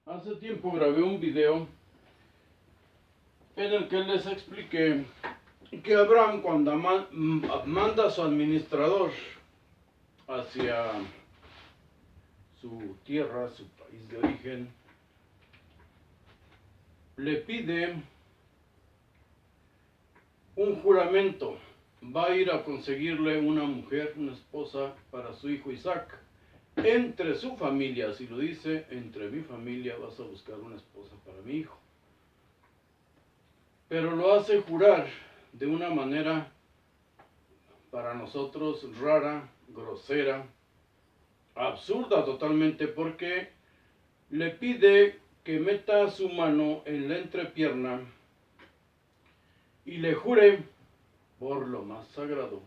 Hace tiempo grabé un video en el que les expliqué que Abraham, cuando manda a su administrador hacia su tierra, su país de origen, le pide un juramento. Va a ir a conseguirle una mujer, una esposa para su hijo Isaac. Entre su familia, así lo dice, entre mi familia vas a buscar una esposa para mi hijo. Pero lo hace jurar de una manera para nosotros rara, grosera, absurda totalmente, porque le pide que meta su mano en la entrepierna y le jure por lo más sagrado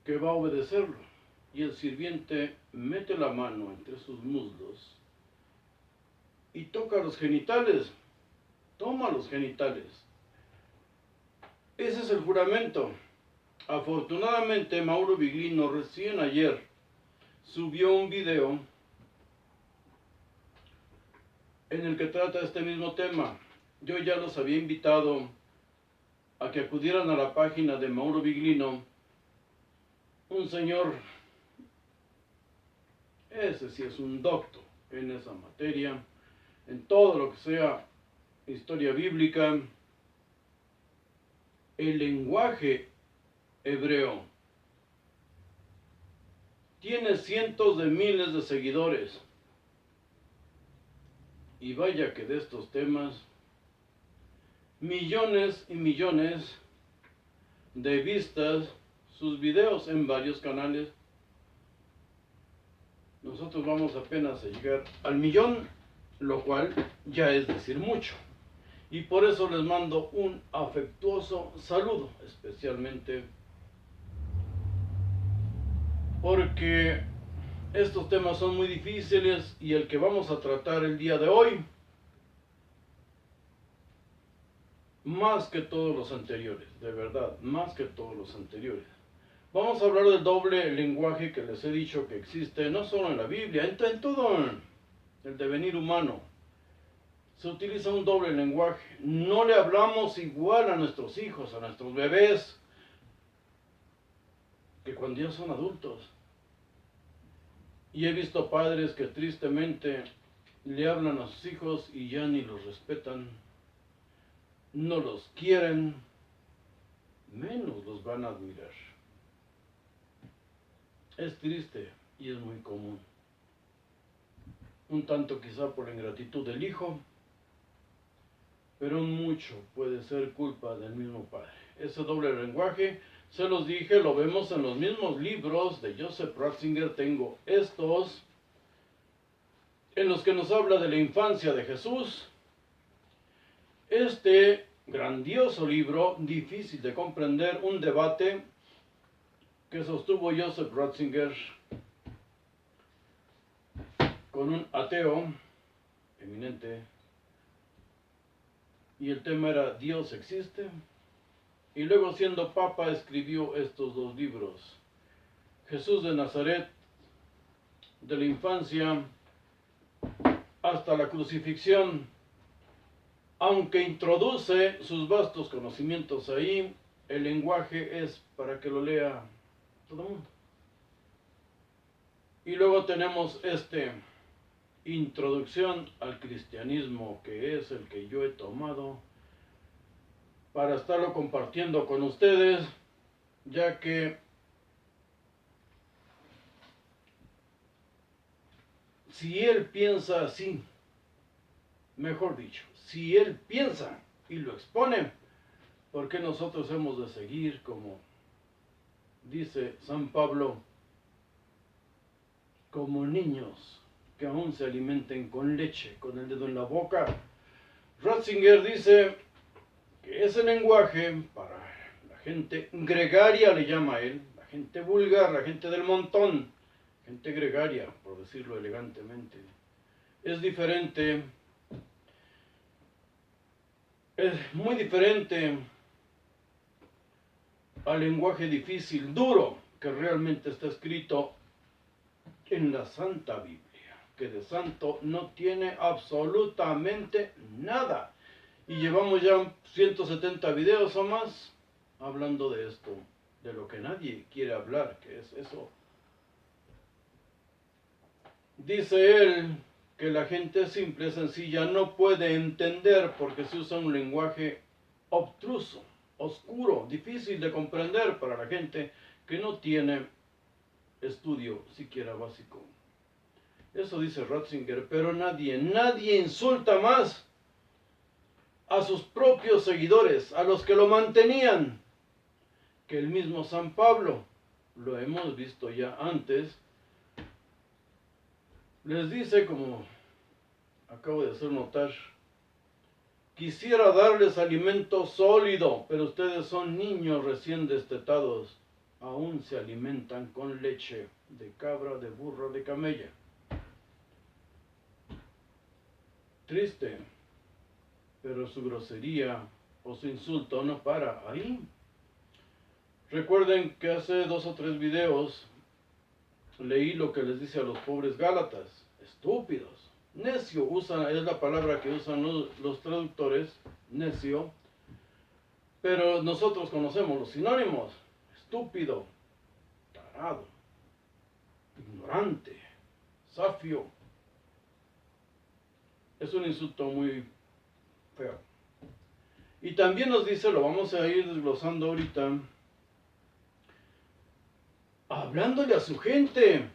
que va a obedecerlo. Y el sirviente mete la mano entre sus muslos y toca los genitales, toma los genitales. Ese es el juramento. Afortunadamente, Mauro Biglino recién ayer subió un video en el que trata este mismo tema. Yo ya los había invitado a que acudieran a la página de Mauro Biglino, un señor, ese sí es un doctor en esa materia, en todo lo que sea historia bíblica, el lenguaje hebreo. Tiene cientos de miles de seguidores. Y vaya que de estos temas, millones y millones de vistas, sus videos en varios canales. Nosotros vamos apenas a llegar al 1,000,000, lo cual ya es decir mucho. Y por eso les mando un afectuoso saludo, especialmente porque estos temas son muy difíciles y el que vamos a tratar el día de hoy, más que todos los anteriores, de verdad, más que todos los anteriores. Vamos a hablar del doble lenguaje que les he dicho que existe, no solo en la Biblia, en todo el devenir humano. Se utiliza un doble lenguaje. No le hablamos igual a nuestros hijos, a nuestros bebés, que cuando ya son adultos. Y he visto padres que tristemente le hablan a sus hijos y ya ni los respetan, no los quieren, menos los van a admirar. Es triste y es muy común. Un tanto quizá por la ingratitud del hijo, pero mucho puede ser culpa del mismo padre. Ese doble lenguaje, se los dije, lo vemos en los mismos libros de Joseph Ratzinger. Tengo estos, en los que nos habla de la infancia de Jesús. Este grandioso libro, difícil de comprender, un debate que sostuvo Joseph Ratzinger con un ateo eminente, y el tema era ¿Dios existe? Y luego, siendo papa, escribió estos dos libros: Jesús de Nazaret, de la infancia hasta la crucifixión. Aunque introduce sus vastos conocimientos ahí, el lenguaje es para que lo lea todo el mundo. Y luego tenemos introducción al cristianismo, que es el que yo he tomado para estarlo compartiendo con ustedes, ya que si él piensa así, mejor dicho, si él piensa y lo expone, ¿por qué nosotros hemos de seguir, como dice San Pablo, como niños que aún se alimenten con leche, con el dedo en la boca? Ratzinger dice que ese lenguaje para la gente gregaria, le llama a él, la gente vulgar, la gente del montón, gente gregaria, por decirlo elegantemente, es diferente, es muy diferente al lenguaje difícil, duro, que realmente está escrito en la Santa Biblia, que de santo no tiene absolutamente nada. Y llevamos ya 170 videos o más hablando de esto, de lo que nadie quiere hablar, que es eso. Dice él que la gente simple, sencilla, no puede entender porque se usa un lenguaje obstruso, oscuro, difícil de comprender para la gente que no tiene estudio siquiera básico. Eso dice Ratzinger, pero nadie insulta más a sus propios seguidores, a los que lo mantenían, que el mismo San Pablo. Lo hemos visto ya antes. Les dice, como acabo de hacer notar, quisiera darles alimento sólido, pero ustedes son niños recién destetados. Aún se alimentan con leche de cabra, de burra, de camella. Triste, pero su grosería o su insulto no para ahí. Recuerden que hace 2 o 3 videos leí lo que les dice a los pobres gálatas. Estúpidos. Necio es la palabra que usan los traductores, necio. Pero nosotros conocemos los sinónimos. Estúpido, tarado, ignorante, zafio. Es un insulto muy feo. Y también nos dice, lo vamos a ir desglosando ahorita, hablándole a su gente,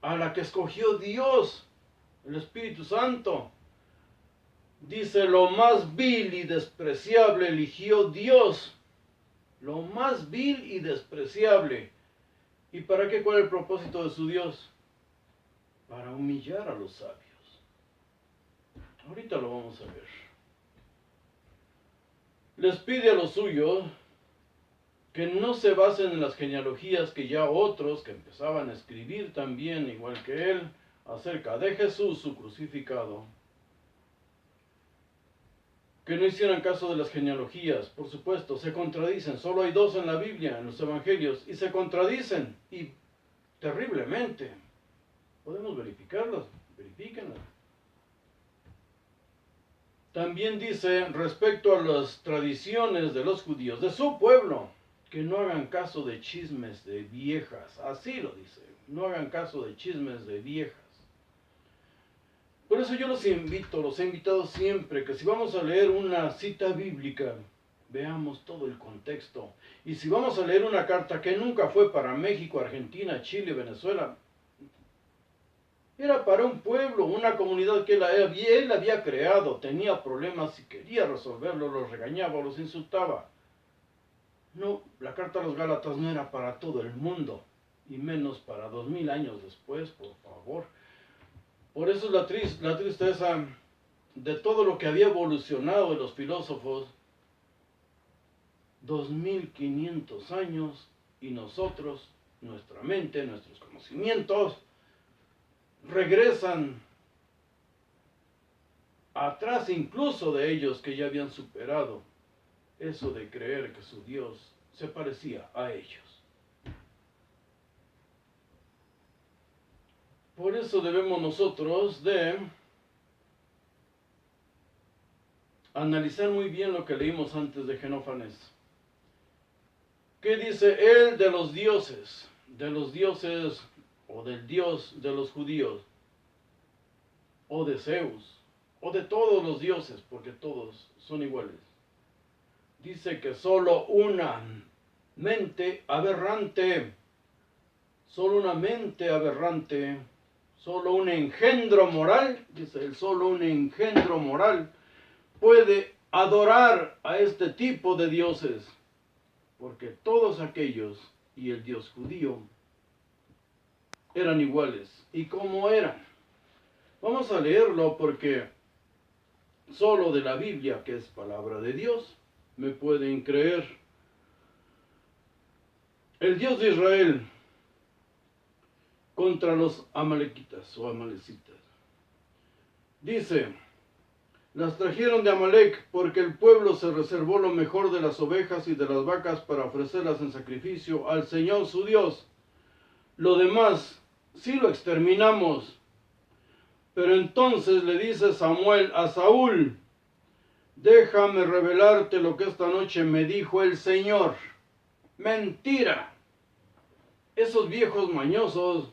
a la que escogió Dios, el Espíritu Santo. Dice, lo más vil y despreciable eligió Dios. Lo más vil y despreciable. ¿Y para qué? ¿Cuál es el propósito de su Dios? Para humillar a los sabios. Ahorita lo vamos a ver. Les pide a los suyos que no se basen en las genealogías que ya otros que empezaban a escribir también, igual que él, acerca de Jesús, su crucificado. Que no hicieran caso de las genealogías, por supuesto, se contradicen. Solo hay 2 en la Biblia, en los evangelios, y se contradicen, y terriblemente. Podemos verificarlas, verifíquenlas. También dice, respecto a las tradiciones de los judíos, de su pueblo, que no hagan caso de chismes de viejas. Así lo dice, no hagan caso de chismes de viejas. Por eso yo los he invitado siempre, que si vamos a leer una cita bíblica, veamos todo el contexto. Y si vamos a leer una carta que nunca fue para México, Argentina, Chile, Venezuela, era para un pueblo, una comunidad que él había creado, tenía problemas y quería resolverlos, los regañaba, los insultaba. No, la carta a los Gálatas no era para todo el mundo, y menos para 2000 años después, por favor. Por eso es la tristeza de todo lo que había evolucionado de los filósofos. 2500 años y nosotros, nuestra mente, nuestros conocimientos, regresan atrás incluso de ellos que ya habían superado eso de creer que su Dios se parecía a ellos. Por eso debemos nosotros de analizar muy bien lo que leímos antes de Genófanes. ¿Qué dice él de los dioses? O del Dios de los judíos, o de Zeus, o de todos los dioses, porque todos son iguales. Dice que solo una mente aberrante, solo un engendro moral, dice él, solo un engendro moral puede adorar a este tipo de dioses, porque todos aquellos y el Dios judío eran iguales. ¿Y cómo eran? Vamos a leerlo porque solo de la Biblia, que es palabra de Dios, me pueden creer. El Dios de Israel contra los amalequitas o amalecitas. Dice, las trajeron de Amalec porque el pueblo se reservó lo mejor de las ovejas y de las vacas para ofrecerlas en sacrificio al Señor su Dios. Lo demás sí lo exterminamos. Pero entonces le dice Samuel a Saúl, déjame revelarte lo que esta noche me dijo el Señor. Mentira. Esos viejos mañosos,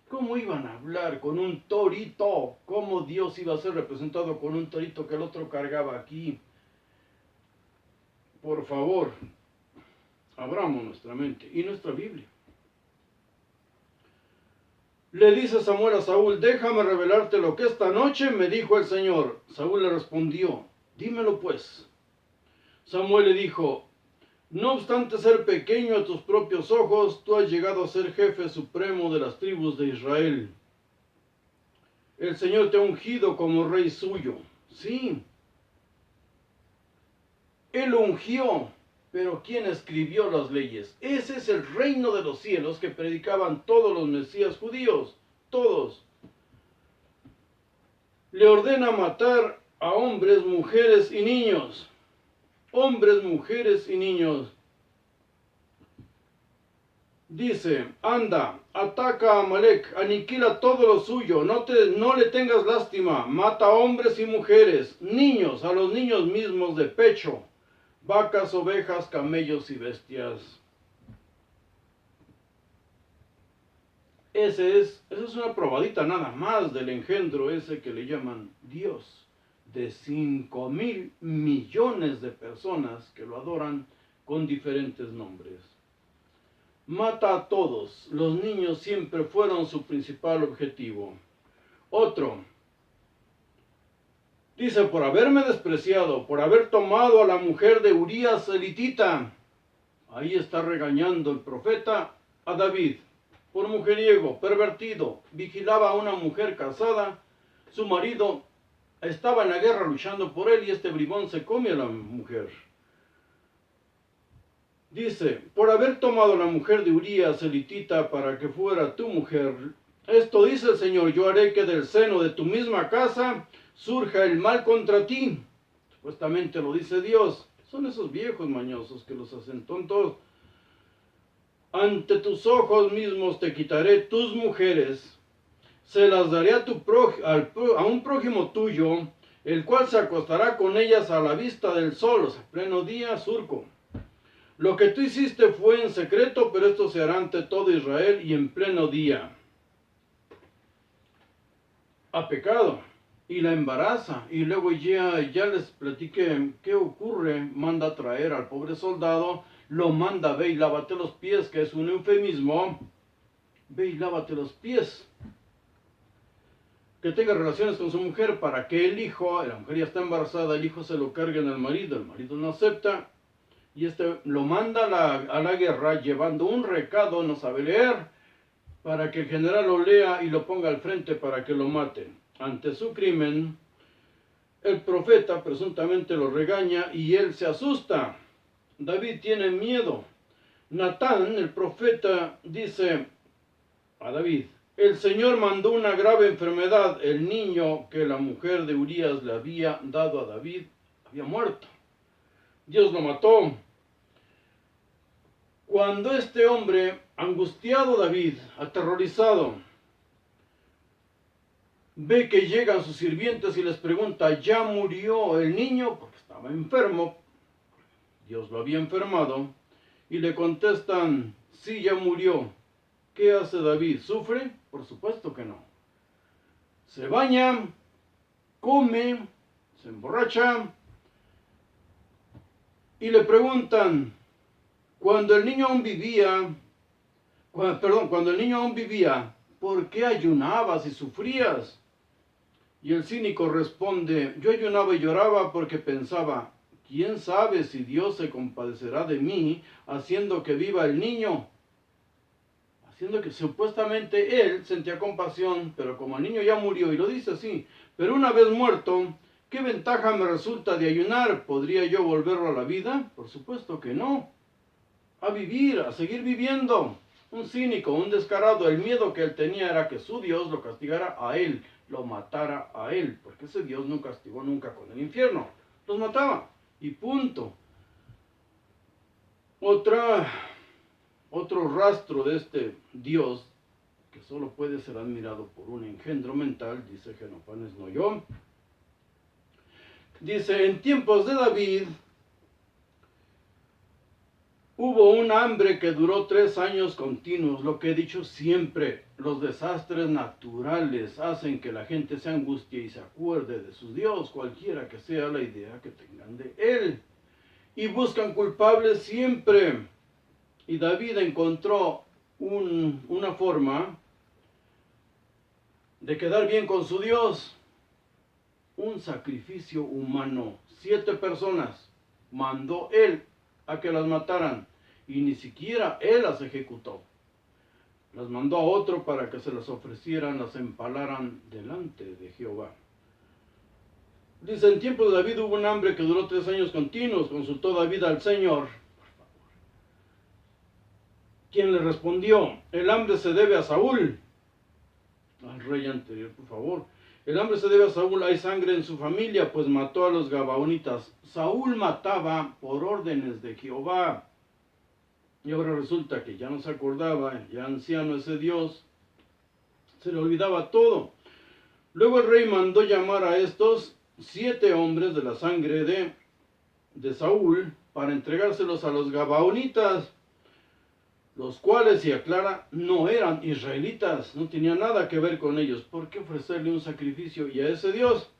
¿cómo iban a hablar con un torito? ¿Cómo Dios iba a ser representado con un torito que el otro cargaba aquí? Por favor, abramos nuestra mente y nuestra Biblia. Le dice Samuel a Saúl, déjame revelarte lo que esta noche me dijo el Señor. Saúl le respondió, dímelo pues. Samuel le dijo, no obstante ser pequeño a tus propios ojos, tú has llegado a ser jefe supremo de las tribus de Israel. El Señor te ha ungido como rey suyo. Sí, Él lo ungió, pero ¿quién escribió las leyes? Ese es el reino de los cielos que predicaban todos los mesías judíos, todos. Le ordena matar a hombres, mujeres y niños. Hombres, mujeres y niños. Dice, anda, ataca a Amalek, aniquila todo lo suyo, no le tengas lástima, mata a hombres y mujeres, niños, a los niños mismos de pecho, vacas, ovejas, camellos y bestias. Esa es una probadita nada más del engendro ese que le llaman Dios, de 5,000 millones de personas que lo adoran con diferentes nombres. Mata a todos, los niños siempre fueron su principal objetivo. Otro, dice, por haberme despreciado, por haber tomado a la mujer de Urías elitita. Ahí está regañando el profeta a David. Por mujeriego, pervertido, vigilaba a una mujer casada. Su marido estaba en la guerra luchando por él y este bribón se come a la mujer. Dice, por haber tomado a la mujer de Urías elitita para que fuera tu mujer, esto dice el Señor, yo haré que del seno de tu misma casa surja el mal contra ti. Supuestamente lo dice Dios. Son esos viejos mañosos que los hacen tontos. Ante tus ojos mismos te quitaré tus mujeres, se las daré a un prójimo tuyo, el cual se acostará con ellas a la vista del sol, o sea, pleno día, surco. Lo que tú hiciste fue en secreto, pero esto se hará ante todo Israel y en pleno día. Ha pecado y la embaraza. Y luego ya les platiqué qué ocurre. Manda a traer al pobre soldado, lo manda, ve y lávate los pies, que es un eufemismo. Ve y lávate los pies. Que tenga relaciones con su mujer para que el hijo, la mujer ya está embarazada, el hijo se lo cargue al marido. El marido no acepta. Y lo manda a la guerra llevando un recado, no sabe leer, para que el general lo lea y lo ponga al frente para que lo maten. Ante su crimen, el profeta presuntamente lo regaña y él se asusta. David tiene miedo. Natán, el profeta, dice a David, el Señor mandó una grave enfermedad. El niño que la mujer de Urías le había dado a David había muerto. Dios lo mató. Cuando este hombre, angustiado David, aterrorizado, ve que llegan sus sirvientes y les pregunta, ¿ya murió el niño? Porque estaba enfermo, Dios lo había enfermado, y le contestan, sí, ya murió. ¿Qué hace David? ¿Sufre? Por supuesto que no. Se baña, come, se emborracha, y le preguntan, cuando el niño aún vivía, ¿por qué ayunabas y sufrías? Y el cínico responde, yo ayunaba y lloraba porque pensaba, ¿quién sabe si Dios se compadecerá de mí haciendo que viva el niño? Haciendo que supuestamente él sentía compasión, pero como el niño ya murió, y lo dice así, pero una vez muerto, ¿qué ventaja me resulta de ayunar? ¿Podría yo volverlo a la vida? Por supuesto que no. A vivir, a seguir viviendo. Un cínico, un descarado, el miedo que él tenía era que su Dios lo castigara a él, lo matara a él, porque ese Dios no castigó nunca con el infierno, los mataba, y punto. Otro rastro de este Dios que solo puede ser admirado por un engendro mental, dice Jenofanes, no yo. Dice, en tiempos de David hubo un hambre que duró 3 años continuos. Lo que he dicho siempre, los desastres naturales hacen que la gente se angustie y se acuerde de su Dios, cualquiera que sea la idea que tengan de él. Y buscan culpables siempre. Y David encontró una forma de quedar bien con su Dios. Un sacrificio humano. 7 personas mandó él a que las mataran, y ni siquiera él las ejecutó. Las mandó a otro para que se las ofrecieran, las empalaran delante de Jehová. Dice, en tiempo de David hubo un hambre que duró 3 años continuos. Consultó David al Señor, quien le respondió, el hambre se debe a Saúl. Al rey anterior, por favor. El hambre se debe a Saúl, hay sangre en su familia, pues mató a los gabaonitas. Saúl mataba por órdenes de Jehová. Y ahora resulta que ya no se acordaba, ya anciano ese Dios, se le olvidaba todo. Luego el rey mandó llamar a estos 7 hombres de la sangre de Saúl para entregárselos a los gabaonitas, los cuales, se aclara, no eran israelitas, no tenían nada que ver con ellos. ¿Por qué ofrecerle un sacrificio y a ese Dios?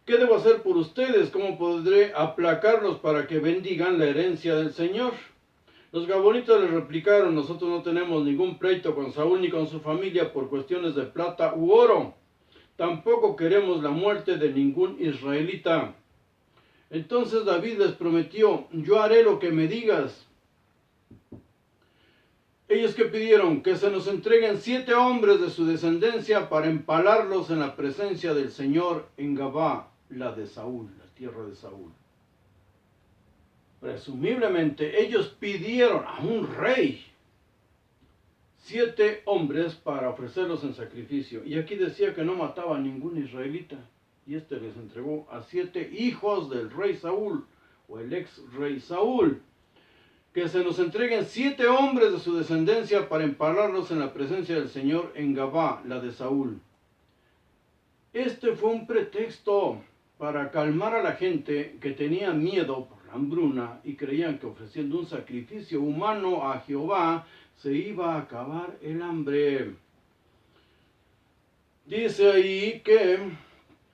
¿Qué debo hacer por ustedes? ¿Cómo podré aplacarlos para que bendigan la herencia del Señor? Los gabaonitas les replicaron, nosotros no tenemos ningún pleito con Saúl ni con su familia por cuestiones de plata u oro. Tampoco queremos la muerte de ningún israelita. Entonces David les prometió, yo haré lo que me digas. Ellos que pidieron que se nos entreguen 7 hombres de su descendencia para empalarlos en la presencia del Señor en Gabá, la de Saúl, la tierra de Saúl. Presumiblemente ellos pidieron a un rey 7 hombres para ofrecerlos en sacrificio. Y aquí decía que no mataba a ningún israelita. Y este les entregó a 7 hijos del rey Saúl, o el ex rey Saúl. Que se nos entreguen 7 hombres de su descendencia para empalarlos en la presencia del Señor en Gabá, la de Saúl. Este fue un pretexto para calmar a la gente que tenía miedo por la hambruna y creían que ofreciendo un sacrificio humano a Jehová se iba a acabar el hambre. Dice ahí que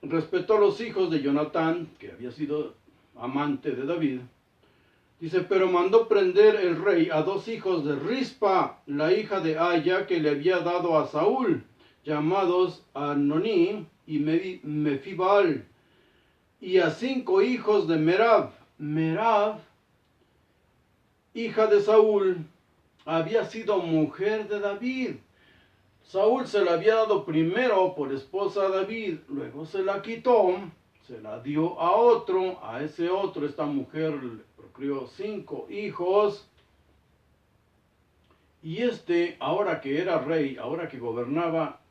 respetó a los hijos de Jonatán, que había sido amante de David. Dice, pero mandó prender el rey a 2 hijos de Rispa, la hija de Aya, que le había dado a Saúl, llamados Anoní y Mefibal, y a 5 hijos de Merab. Merab, hija de Saúl, había sido mujer de David. Saúl se la había dado primero por esposa a David, luego se la quitó, se la dio a otro, a ese otro esta mujer le procreó 5 hijos, y ahora que era rey, ahora que gobernaba,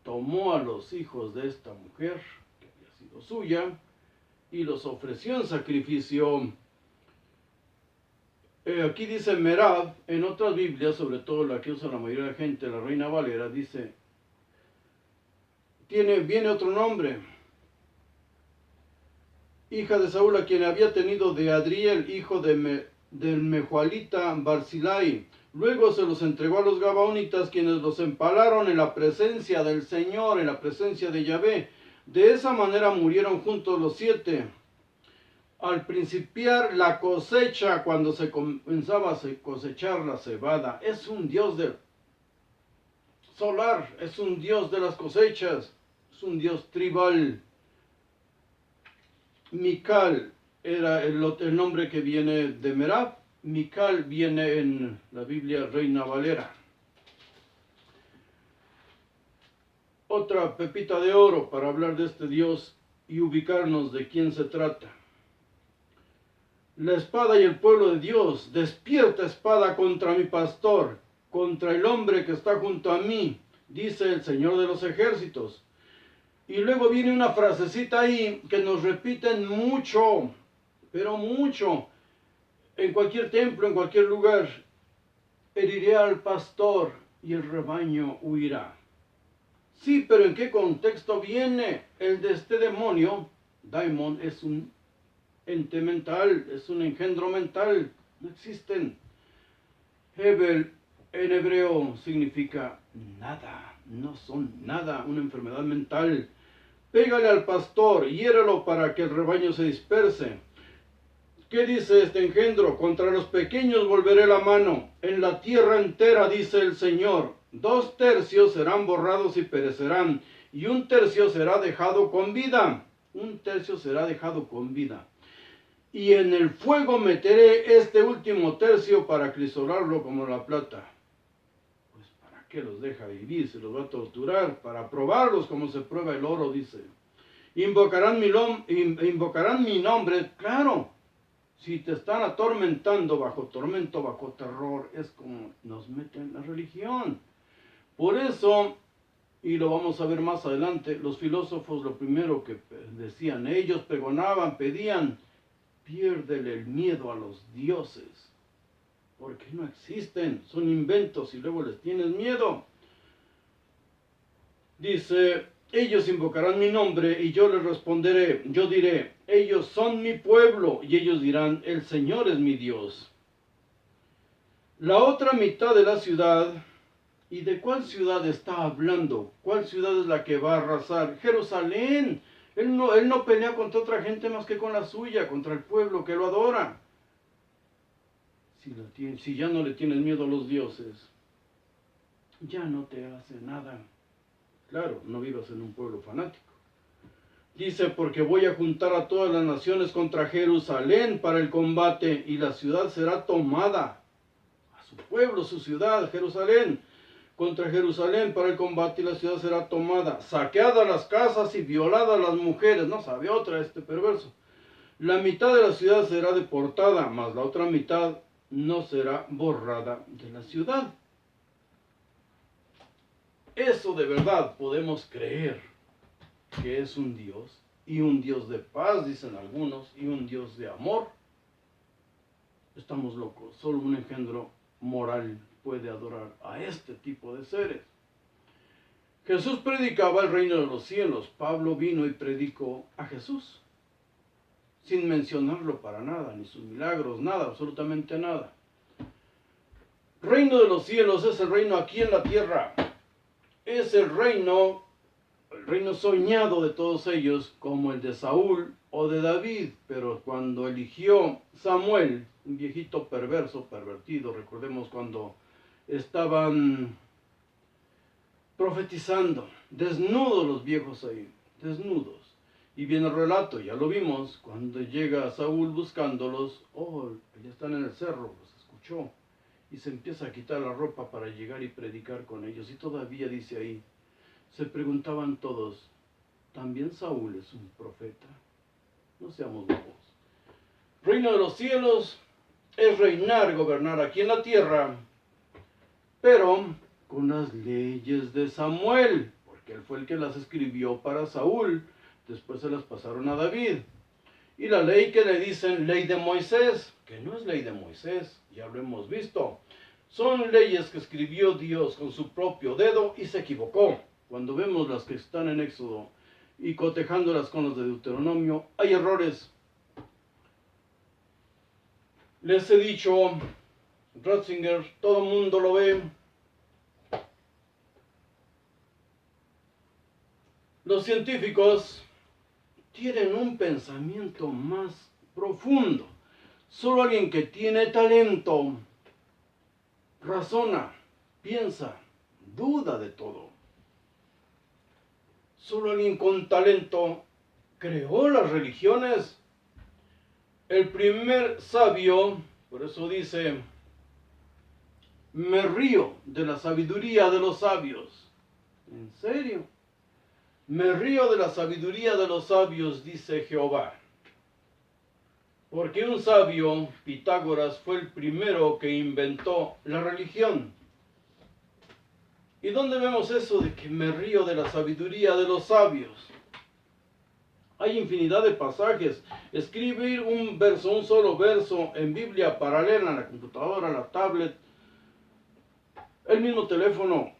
tomó a los hijos de esta mujer, que había sido suya, y los ofreció en sacrificio. Aquí dice Merab, en otras Biblias, sobre todo la que usa la mayoría de la gente, la Reina Valera, dice, viene otro nombre, hija de Saúl, a quien había tenido de Adriel, hijo del Mehualita Barzilai. Luego se los entregó a los gabaonitas, quienes los empalaron en la presencia del Señor, en la presencia de Yahvé. De esa manera murieron juntos los 7. Al principiar la cosecha, cuando se comenzaba a cosechar la cebada, es un Dios del solar, es un Dios de las cosechas, es un Dios tribal. Mical era el nombre que viene de Merab. Mical viene en la Biblia Reina Valera. Otra pepita de oro para hablar de este Dios y ubicarnos de quién se trata. La espada y el pueblo de Dios, despierta espada contra mi pastor, contra el hombre que está junto a mí, dice el Señor de los ejércitos. Y luego viene una frasecita ahí que nos repiten mucho, pero mucho, en cualquier templo, en cualquier lugar. Heriré al pastor y el rebaño huirá. Sí, pero ¿en qué contexto viene? El de este demonio, daimon, es un ente mental, es un engendro mental, no existen. Hebel en hebreo significa nada, no son nada, una enfermedad mental. Pégale al pastor, hiérelo para que el rebaño se disperse. ¿Qué dice este engendro? Contra los pequeños volveré la mano. En la tierra entera, dice el Señor, 2/3 serán borrados y perecerán, y 1/3 será dejado con vida. 1/3 será dejado con vida. Y en el fuego meteré este último tercio para crisolarlo como la plata. Pues ¿para qué los deja vivir? Se los va a torturar, para probarlos como se prueba el oro, dice. Invocarán mi nombre, claro. Si te están atormentando bajo tormento, bajo terror, es como nos meten en la religión. Por eso, y lo vamos a ver más adelante, los filósofos lo primero que decían, ellos pregonaban, pedían, piérdele el miedo a los dioses, porque no existen, son inventos y luego les tienes miedo. Dice, ellos invocarán mi nombre y yo les responderé, yo diré, ellos son mi pueblo, y ellos dirán, el Señor es mi Dios. La otra mitad de la ciudad, ¿y de cuál ciudad está hablando? ¿Cuál ciudad es la que va a arrasar? Jerusalén. Él no pelea contra otra gente más que con la suya, contra el pueblo que lo adora. Si ya no le tienes miedo a los dioses, ya no te hace nada. Claro, no vivas en un pueblo fanático. Dice, porque voy a juntar a todas las naciones contra Jerusalén para el combate, y la ciudad será tomada. A su pueblo, su ciudad, Jerusalén. Contra Jerusalén para el combate, y la ciudad será tomada. Saqueadas las casas y violadas las mujeres. No sabe otra este perverso. La mitad de la ciudad será deportada, mas la otra mitad no será borrada de la ciudad. Eso de verdad podemos creer que es un Dios, y un Dios de paz, dicen algunos, y un Dios de amor. Estamos locos, solo un engendro moral puede adorar a este tipo de seres. Jesús predicaba el reino de los cielos. Pablo vino y predicó a Jesús, sin mencionarlo para nada, ni sus milagros, nada, absolutamente nada. Reino de los cielos es el reino aquí en la tierra. Es el reino soñado de todos ellos, como el de Saúl o de David. Pero cuando eligió Samuel, un viejito perverso, pervertido, recordemos cuando estaban profetizando, desnudos los viejos ahí, desnudos. Y viene el relato, ya lo vimos, cuando llega Saúl buscándolos, ya están en el cerro, los escuchó, y se empieza a quitar la ropa para llegar y predicar con ellos. Y todavía dice ahí, se preguntaban todos, ¿también Saúl es un profeta? No seamos bobos. Reino de los cielos es reinar, gobernar aquí en la tierra, pero con las leyes de Samuel, porque él fue el que las escribió para Saúl, después se las pasaron a David. Y la ley que le dicen ley de Moisés, que no es ley de Moisés, ya lo hemos visto, son leyes que escribió Dios con su propio dedo y se equivocó. Cuando vemos las que están en Éxodo y cotejándolas con los de Deuteronomio, hay errores. Les he dicho, Ratzinger, todo el mundo lo ve. Los científicos tienen un pensamiento más profundo. Solo alguien que tiene talento razona, piensa, duda de todo. Solo alguien con talento creó las religiones. El primer sabio, por eso dice, me río de la sabiduría de los sabios. ¿En serio? Me río de la sabiduría de los sabios, dice Jehová. Porque un sabio, Pitágoras, fue el primero que inventó la religión. ¿Y dónde vemos eso de que me río de la sabiduría de los sabios? Hay infinidad de pasajes. Escribir un solo verso en Biblia paralela, en la computadora, la tablet, el mismo teléfono,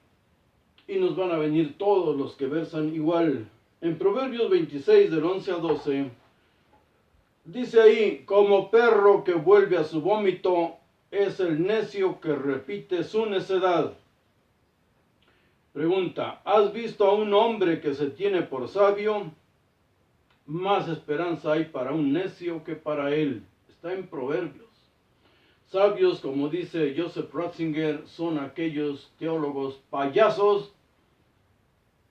y nos van a venir todos los que versan igual. En Proverbios 26, del 11 al 12, dice ahí, como perro que vuelve a su vómito, es el necio que repite su necedad. Pregunta, ¿has visto a un hombre que se tiene por sabio? Más esperanza hay para un necio que para él. Está en Proverbios. Sabios, como dice Joseph Ratzinger, son aquellos teólogos payasos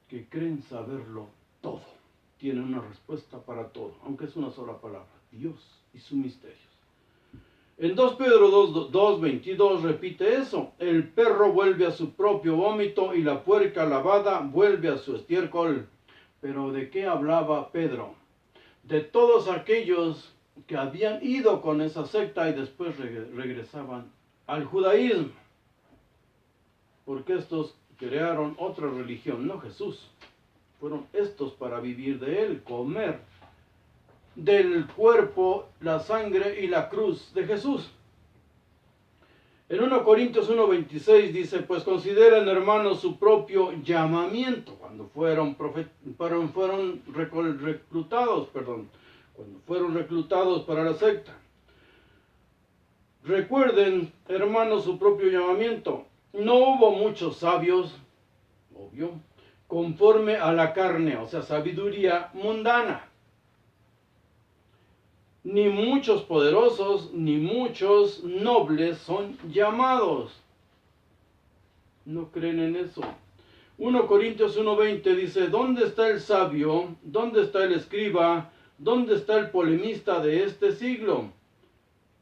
que creen saberlo todo. Tienen una respuesta para todo, aunque es una sola palabra, Dios y sus misterios. En 2 Pedro 2:22 repite eso. El perro vuelve a su propio vómito y la puerca lavada vuelve a su estiércol. Pero ¿de qué hablaba Pedro? De todos aquellos que habían ido con esa secta y después regresaban al judaísmo. Porque estos crearon otra religión, no Jesús. Fueron estos para vivir de él, comer del cuerpo, la sangre y la cruz de Jesús. En 1 Corintios 1:26 dice, pues consideren, hermanos, su propio llamamiento cuando fueron reclutados para la secta. Recuerden, hermanos, su propio llamamiento. No hubo muchos sabios, obvio, conforme a la carne, o sea, sabiduría mundana. Ni muchos poderosos, ni muchos nobles son llamados. No creen en eso. 1 Corintios 1:20 dice, ¿dónde está el sabio? ¿Dónde está el escriba? ¿Dónde está el polemista de este siglo?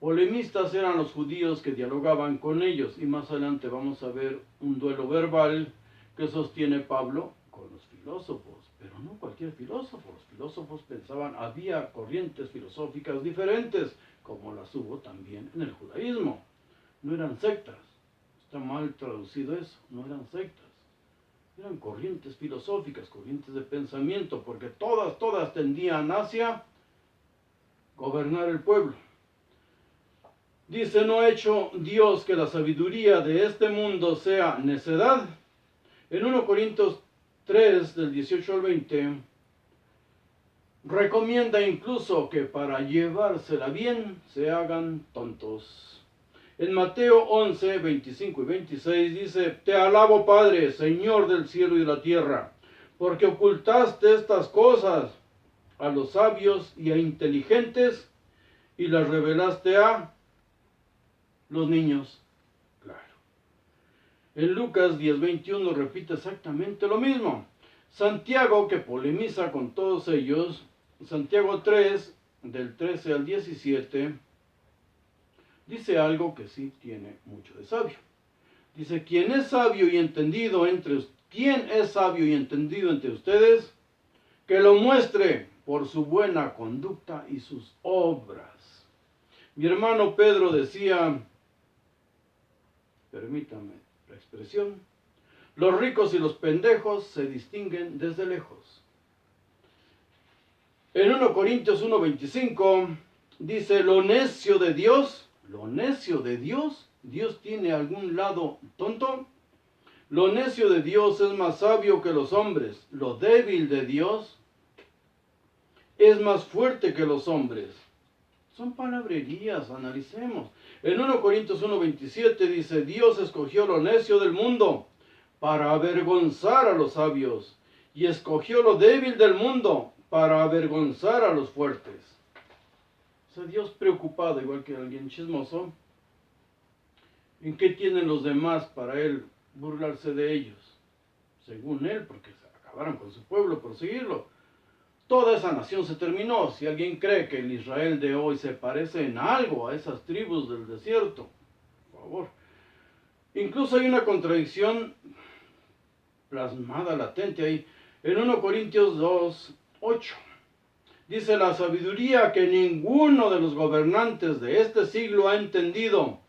Polemistas eran los judíos que dialogaban con ellos. Y más adelante vamos a ver un duelo verbal que sostiene Pablo con los filósofos. Pero no cualquier filósofo. Los filósofos pensaban, había corrientes filosóficas diferentes, como las hubo también en el judaísmo. No eran sectas. Está mal traducido eso. No eran sectas. Eran corrientes filosóficas, corrientes de pensamiento, porque todas tendían hacia gobernar el pueblo. Dice, ¿no ha hecho Dios que la sabiduría de este mundo sea necedad? En 1 Corintios 3, del 18 al 20, recomienda incluso que para llevársela bien se hagan tontos. En Mateo 11, 25 y 26 dice, te alabo, Padre, Señor del cielo y de la tierra, porque ocultaste estas cosas a los sabios y a inteligentes y las revelaste a los niños. Claro. En Lucas 10:21 repite exactamente lo mismo. Santiago, que polemiza con todos ellos, Santiago 3, del 13 al 17, dice algo que sí tiene mucho de sabio. Dice, ¿quién es sabio y entendido entre ustedes? Que lo muestre por su buena conducta y sus obras. Mi hermano Pedro decía, permítame la expresión, los ricos y los pendejos se distinguen desde lejos. En 1 Corintios 1:25 dice, lo necio de Dios, ¿Dios tiene algún lado tonto? Lo necio de Dios es más sabio que los hombres, lo débil de Dios es más fuerte que los hombres. Son palabrerías, analicemos. En 1 Corintios 1:27 dice, Dios escogió lo necio del mundo para avergonzar a los sabios, y escogió lo débil del mundo para avergonzar a los fuertes. O sea, Dios preocupado, igual que alguien chismoso, ¿en qué tienen los demás para él burlarse de ellos? Según él, porque se acabaron con su pueblo por seguirlo. Toda esa nación se terminó. Si alguien cree que el Israel de hoy se parece en algo a esas tribus del desierto, por favor. Incluso hay una contradicción plasmada, latente ahí. En 1 Corintios 2:8. Dice, la sabiduría que ninguno de los gobernantes de este siglo ha entendido,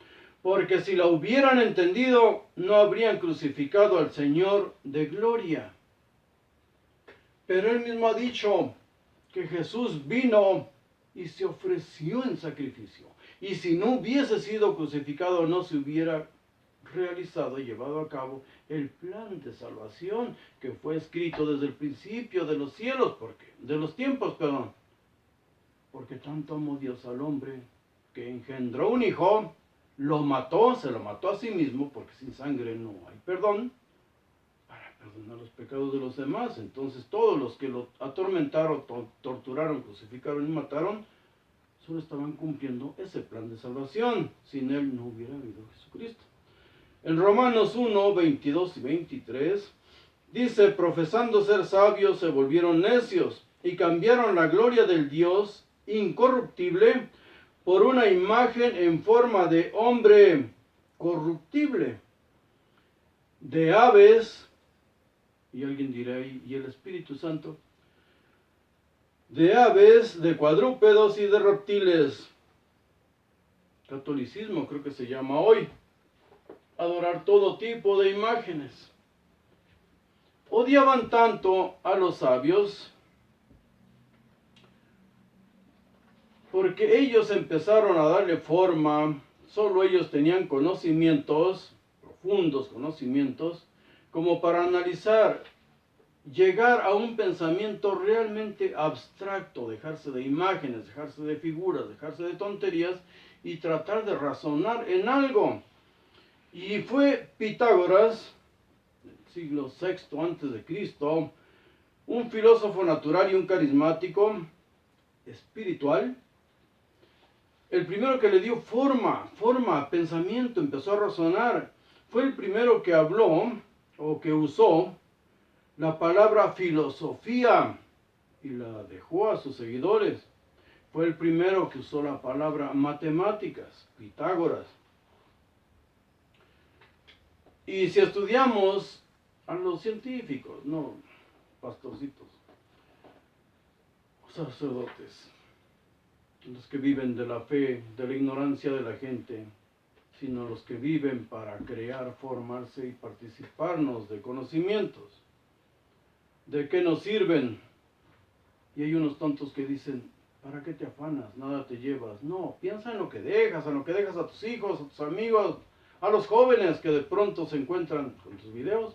porque si la hubieran entendido, no habrían crucificado al Señor de gloria. Pero él mismo ha dicho que Jesús vino y se ofreció en sacrificio. Y si no hubiese sido crucificado, no se hubiera realizado y llevado a cabo el plan de salvación que fue escrito desde el principio de los cielos, de los tiempos, perdón. Porque tanto amó Dios al hombre que engendró un hijo, lo mató, se lo mató a sí mismo, porque sin sangre no hay perdón, para perdonar los pecados de los demás. Entonces todos los que lo atormentaron, torturaron, crucificaron y mataron, solo estaban cumpliendo ese plan de salvación. Sin él no hubiera habido Jesucristo. En Romanos 1, 22 y 23, dice: profesando ser sabios, se volvieron necios y cambiaron la gloria del Dios incorruptible por una imagen en forma de hombre corruptible, de aves, y alguien dirá, ¿y el Espíritu Santo? De aves, de cuadrúpedos y de reptiles. Catolicismo creo que se llama hoy. Adorar todo tipo de imágenes. Odiaban tanto a los sabios porque ellos empezaron a darle forma, solo ellos tenían conocimientos, profundos conocimientos, como para analizar, llegar a un pensamiento realmente abstracto, dejarse de imágenes, dejarse de figuras, dejarse de tonterías y tratar de razonar en algo. Y fue Pitágoras, del siglo VI antes de Cristo, un filósofo natural y un carismático espiritual, el primero que le dio forma, pensamiento, empezó a razonar. Fue el primero que habló o que usó la palabra filosofía y la dejó a sus seguidores. Fue el primero que usó la palabra matemáticas, Pitágoras. Y si estudiamos a los científicos, no pastorcitos, sacerdotes, los que viven de la fe, de la ignorancia de la gente, sino los que viven para crear, formarse y participarnos de conocimientos. ¿De qué nos sirven? Y hay unos tontos que dicen, ¿para qué te afanas? Nada te llevas. No, piensa en lo que dejas, a tus hijos, a tus amigos, a los jóvenes que de pronto se encuentran con tus videos.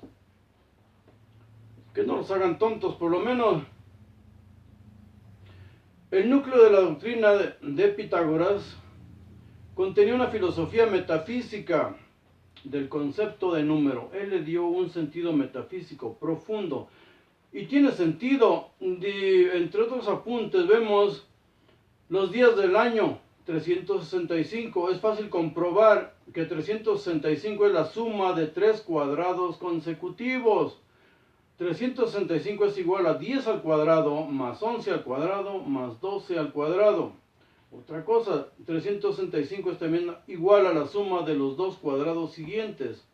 Que no los hagan tontos, por lo menos. El núcleo de la doctrina de Pitágoras contenía una filosofía metafísica del concepto de número. Él le dio un sentido metafísico profundo. Y tiene sentido. Entre otros apuntes vemos los días del año 365. Es fácil comprobar que 365 es la suma de 3 cuadrados consecutivos. 365 es igual a 10 al cuadrado, más 11 al cuadrado, más 12 al cuadrado. Otra cosa, 365 es también igual a la suma de los 2 cuadrados siguientes,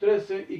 13 y